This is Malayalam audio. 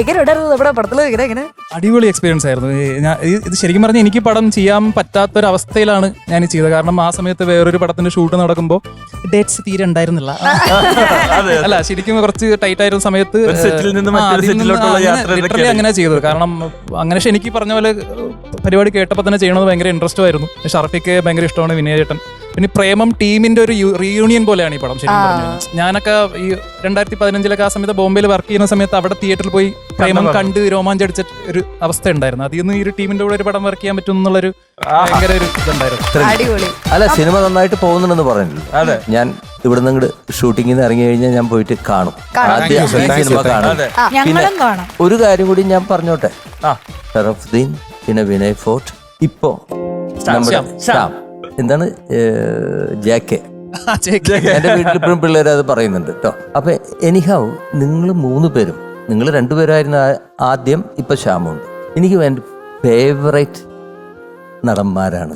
എങ്ങനെയുണ്ടായിരുന്നു നമ്മുടെ പടത്തില്? ഇങ്ങനെ അടിപൊളി എക്സ്പീരിയൻസ് ആയിരുന്നു. ഇത് ശരിക്കും പറഞ്ഞാൽ എനിക്ക് പടം ചെയ്യാൻ പറ്റാത്തൊരവസ്ഥയിലാണ് ഞാൻ ചെയ്തത്. കാരണം ആ സമയത്ത് വേറൊരു പടത്തിന്റെ ഷൂട്ട് നടക്കുമ്പോൾ ഡേറ്റ്സ് തീരെ ഉണ്ടായിരുന്നില്ല. അല്ല, ശരിക്കും കുറച്ച് ടൈറ്റ് ആയിരുന്ന സമയത്ത് ലിറ്ററലി അങ്ങനെ ചെയ്തത്. കാരണം അങ്ങനെ എനിക്ക് പറഞ്ഞ പോലെ പരിപാടി കേട്ടപ്പോൾ തന്നെ ചെയ്യണമെന്ന് ഭയങ്കര ഇൻട്രസ്റ്റ് ആയിരുന്നു. ഷർഫിക്ക് ഭയങ്കര ഇഷ്ടമാണ്, വിനയേട്ടൻ. പിന്നെ പ്രേമം ടീമിന്റെ ഒരു റീയൂണിയൻ പോലെയാണ് ഈ പടം ശരിക്കും പറഞ്ഞു. ഞാനൊക്കെ ഈ 2015 ആ സമയത്ത് ബോംബെയിൽ വർക്ക് ചെയ്യുന്ന സമയത്ത് അവിടെ തിയേറ്ററിൽ പോയി പ്രേമം കണ്ട് രോമാഞ്ചടിച്ച ഒരു അവസ്ഥ ഉണ്ടായിരുന്നു. അതിൽ നിന്ന് ഈ ഒരു ടീമിന്റെ കൂടെ ഒരു പടം വർക്ക് ചെയ്യാൻ പറ്റും എന്നുള്ളൊരു ഭയങ്കര ഒരു ഇതുണ്ടായിരുന്നു. അല്ല, സിനിമ നന്നായിട്ട് പോകുന്നുണ്ടെന്ന് പറഞ്ഞില്ല. ഞാൻ ഇവിടെ നിന്ന് ഷൂട്ടിങ്ങിൽ നിന്ന് ഇറങ്ങി കഴിഞ്ഞാൽ ഞാൻ പോയിട്ട് കാണും, സിനിമ കാണും. പിന്നെ ഒരു കാര്യം കൂടി ഞാൻ പറഞ്ഞോട്ടെ, ഷറഫുദ്ദീൻ പിന്നെ വിനയ് ഫോർട്ട്, ഇപ്പോ ശ്യാം, എന്താണ് ജാക്കെ, എന്റെ വീട്ടിൽ ഇപ്പോഴും പിള്ളേർ അത് പറയുന്നുണ്ട് കേട്ടോ. അപ്പൊ എനിഹാവ് നിങ്ങൾ 3 പേരും, നിങ്ങൾ 2 പേരായിരുന്നു ആദ്യം, ഇപ്പൊ ശ്യാമുണ്ട്. എനിക്ക് എന്റെ ഫേവറേറ്റ് നടന്മാരാണ്.